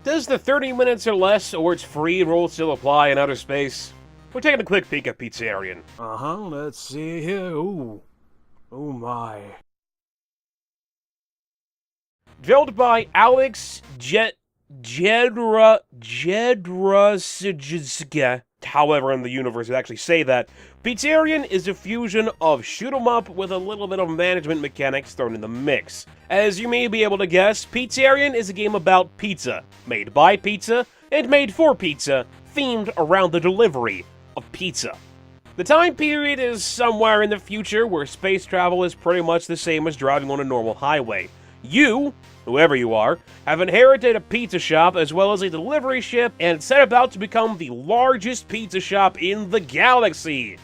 Does the 30 minutes or less, or it's free rule still apply in outer space? We're taking a quick peek at Pizzarian. Let's see here. Ooh. Oh my. Built by Alex however in the universe it actually say that, Pizzarian is a fusion of shoot 'em up with a little bit of management mechanics thrown in the mix. As you may be able to guess, Pizzarian is a game about pizza, made by pizza, and made for pizza, themed around the delivery of pizza. The time period is somewhere in the future where space travel is pretty much the same as driving on a normal highway. You, whoever you are, have inherited a pizza shop as well as a delivery ship and set about to become the largest pizza shop in the galaxy.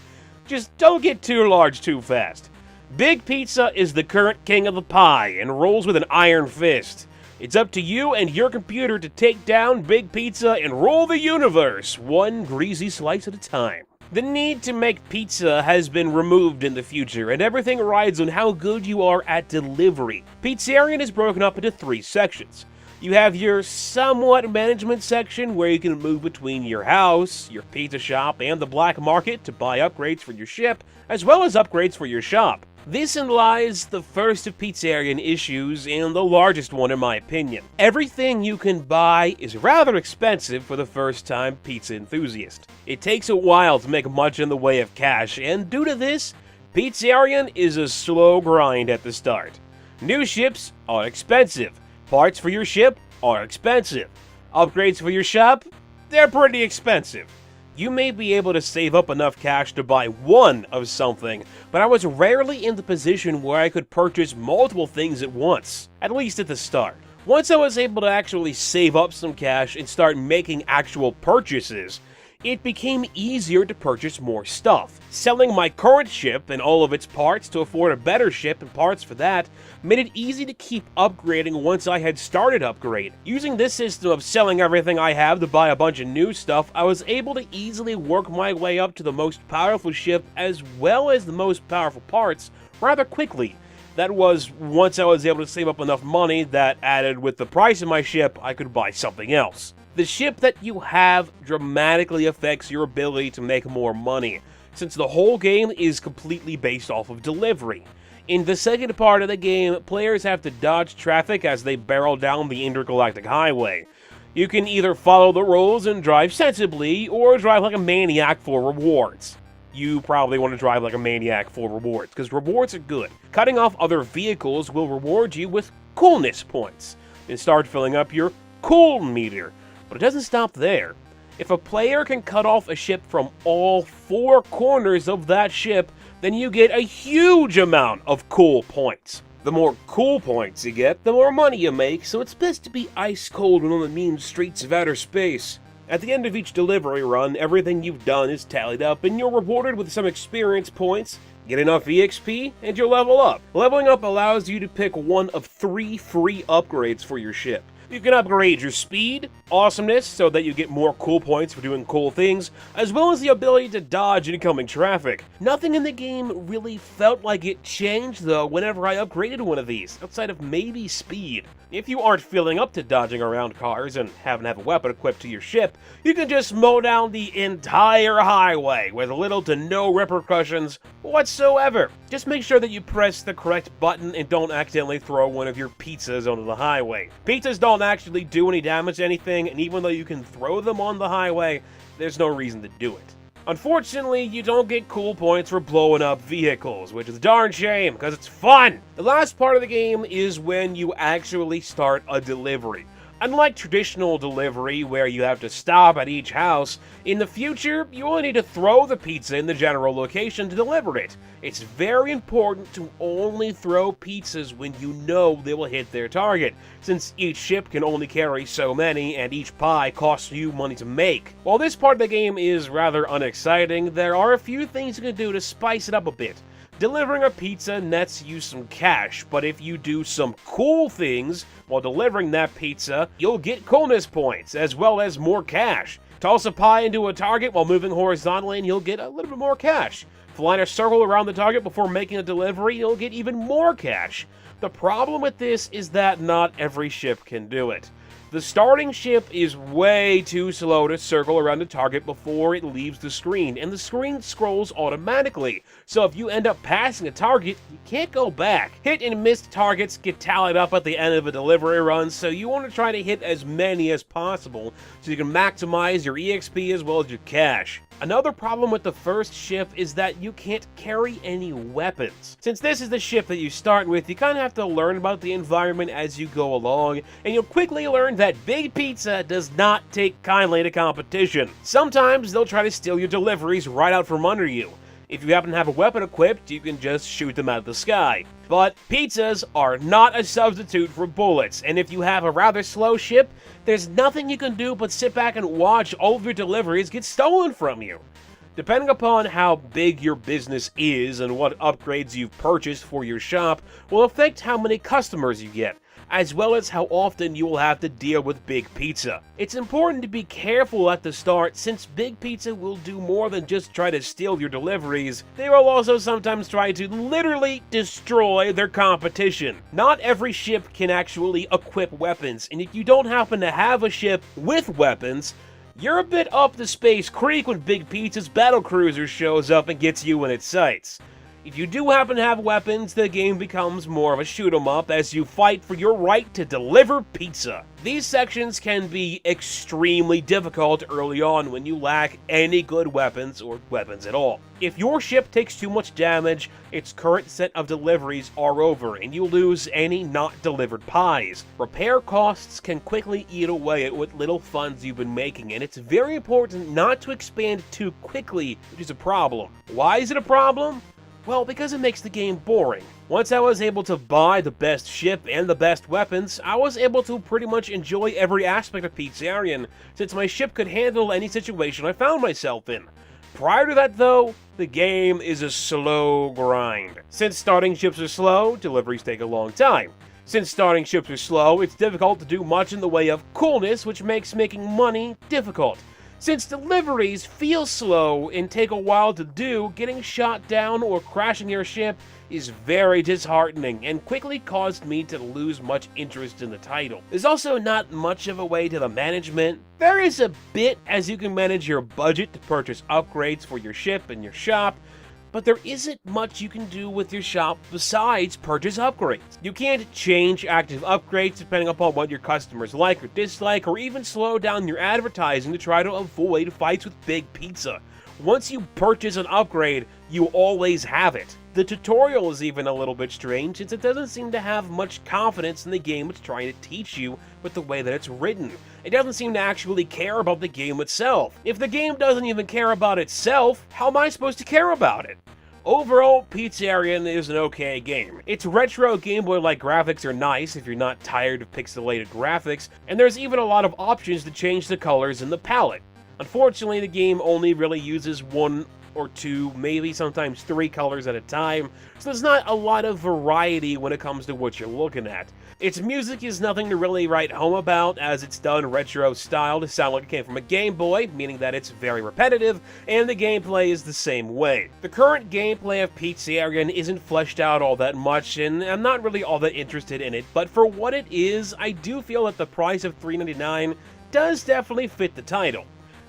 Just don't get too large too fast. Big Pizza is the current king of the pie and rules with an iron fist. It's up to you and your computer to take down Big Pizza and rule the universe, one greasy slice at a time. The need to make pizza has been removed in the future, and everything rides on how good you are at delivery. Pizzarian is broken up into 3 sections. You have your somewhat management section where you can move between your house, your pizza shop, and the black market to buy upgrades for your ship, as well as upgrades for your shop. This lies the first of Pizzarian issues and the largest one in my opinion. Everything you can buy is rather expensive for the first-time pizza enthusiast. It takes a while to make much in the way of cash, and due to this, Pizzarian is a slow grind at the start. New ships are expensive. Parts for your ship are expensive. Upgrades for your shop? They're pretty expensive. You may be able to save up enough cash to buy one of something, but I was rarely in the position where I could purchase multiple things at once, at least at the start. Once I was able to actually save up some cash and start making actual purchases, it became easier to purchase more stuff. Selling my current ship and all of its parts to afford a better ship and parts for that made it easy to keep upgrading once I had started upgrading. Using this system of selling everything I have to buy a bunch of new stuff, I was able to easily work my way up to the most powerful ship as well as the most powerful parts rather quickly. That was once I was able to save up enough money that added with the price of my ship, I could buy something else. The ship that you have dramatically affects your ability to make more money, since the whole game is completely based off of delivery. In the second part of the game, players have to dodge traffic as they barrel down the intergalactic highway. You can either follow the rules and drive sensibly, or drive like a maniac for rewards. You probably want to drive like a maniac for rewards, because rewards are good. Cutting off other vehicles will reward you with coolness points, and start filling up your cool meter. But it doesn't stop there. If a player can cut off a ship from all 4 corners of that ship, then you get a huge amount of cool points. The more cool points you get, the more money you make, so it's best to be ice cold on the mean streets of outer space. At the end of each delivery run, everything you've done is tallied up, and you're rewarded with some experience points, get enough EXP, and you'll level up. Leveling up allows you to pick one of 3 free upgrades for your ship. You can upgrade your speed, awesomeness, so that you get more cool points for doing cool things, as well as the ability to dodge incoming traffic. Nothing in the game really felt like it changed, though, whenever I upgraded one of these, outside of maybe speed. If you aren't feeling up to dodging around cars and haven't have a weapon equipped to your ship, you can just mow down the entire highway with little to no repercussions whatsoever. Just make sure that you press the correct button and don't accidentally throw one of your pizzas onto the highway. Pizzas don't actually do any damage to anything, and even though you can throw them on the highway, there's no reason to do it. Unfortunately, you don't get cool points for blowing up vehicles, which is a darn shame, because it's fun! The last part of the game is when you actually start a delivery. Unlike traditional delivery, where you have to stop at each house, in the future, you only need to throw the pizza in the general location to deliver it. It's very important to only throw pizzas when you know they will hit their target, since each ship can only carry so many and each pie costs you money to make. While this part of the game is rather unexciting, there are a few things you can do to spice it up a bit. Delivering a pizza nets you some cash, but if you do some cool things while delivering that pizza, you'll get coolness points, as well as more cash. Toss a pie into a target while moving horizontally and you'll get a little bit more cash. Fly in a circle around the target before making a delivery, you'll get even more cash. The problem with this is that not every ship can do it. The starting ship is way too slow to circle around the target before it leaves the screen, and the screen scrolls automatically. So if you end up passing a target, you can't go back. Hit and missed targets get tallied up at the end of a delivery run, so you want to try to hit as many as possible so you can maximize your EXP as well as your cash. Another problem with the first ship is that you can't carry any weapons. Since this is the ship that you start with, you kind of have to learn about the environment as you go along, and you'll quickly learn that Big Pizza does not take kindly to competition. Sometimes they'll try to steal your deliveries right out from under you. If you happen to have a weapon equipped, you can just shoot them out of the sky. But pizzas are not a substitute for bullets, and if you have a rather slow ship, there's nothing you can do but sit back and watch all of your deliveries get stolen from you. Depending upon how big your business is and what upgrades you've purchased for your shop will affect how many customers you get, as well as how often you will have to deal with Big Pizza. It's important to be careful at the start, since Big Pizza will do more than just try to steal your deliveries. They will also sometimes try to literally destroy their competition. Not every ship can actually equip weapons, and if you don't happen to have a ship with weapons, you're a bit up the Space Creek when Big Pizza's battlecruiser shows up and gets you in its sights. If you do happen to have weapons, the game becomes more of a shoot-'em-up as you fight for your right to deliver pizza. These sections can be extremely difficult early on when you lack any good weapons or weapons at all. If your ship takes too much damage, its current set of deliveries are over and you lose any not delivered pies. Repair costs can quickly eat away at what little funds you've been making, and it's very important not to expand too quickly, which is a problem. Why is it a problem? Well, because it makes the game boring. Once I was able to buy the best ship and the best weapons, I was able to pretty much enjoy every aspect of Pizzarian, since my ship could handle any situation I found myself in. Prior to that though, the game is a slow grind. Since starting ships are slow, deliveries take a long time. Since starting ships are slow, it's difficult to do much in the way of coolness, which makes making money difficult. Since deliveries feel slow and take a while to do, getting shot down or crashing your ship is very disheartening and quickly caused me to lose much interest in the title. There's also not much of a way to the management. There is a bit, as you can manage your budget to purchase upgrades for your ship and your shop, but there isn't much you can do with your shop besides purchase upgrades. You can't change active upgrades depending upon what your customers like or dislike, or even slow down your advertising to try to avoid fights with Big Pizza. Once you purchase an upgrade, you always have it. The tutorial is even a little bit strange, since it doesn't seem to have much confidence in the game it's trying to teach you with the way that it's written. It doesn't seem to actually care about the game itself. If the game doesn't even care about itself, how am I supposed to care about it? Overall, Pizzarian is an okay game. Its retro Game Boy-like graphics are nice if you're not tired of pixelated graphics, and there's even a lot of options to change the colors in the palette. Unfortunately, the game only really uses one or two, maybe sometimes three colors at a time, so there's not a lot of variety when it comes to what you're looking at. Its music is nothing to really write home about, as it's done retro style to sound like it came from a Game Boy, meaning that it's very repetitive, and the gameplay is the same way. The current gameplay of Pizzarian isn't fleshed out all that much, and I'm not really all that interested in it, but for what it is, I do feel that the price of $3.99 does definitely fit the title.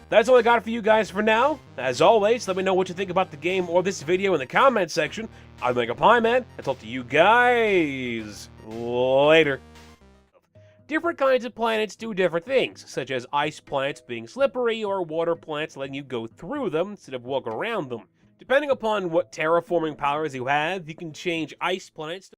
That's all I got for you guys for now. As always, let me know what you think about the game or this video in the comments section. I'm Mega Pie Man. I'll talk to you guys later. Different kinds of planets do different things, such as ice planets being slippery or water planets letting you go through them instead of walk around them. Depending upon what terraforming powers you have, you can change ice planets to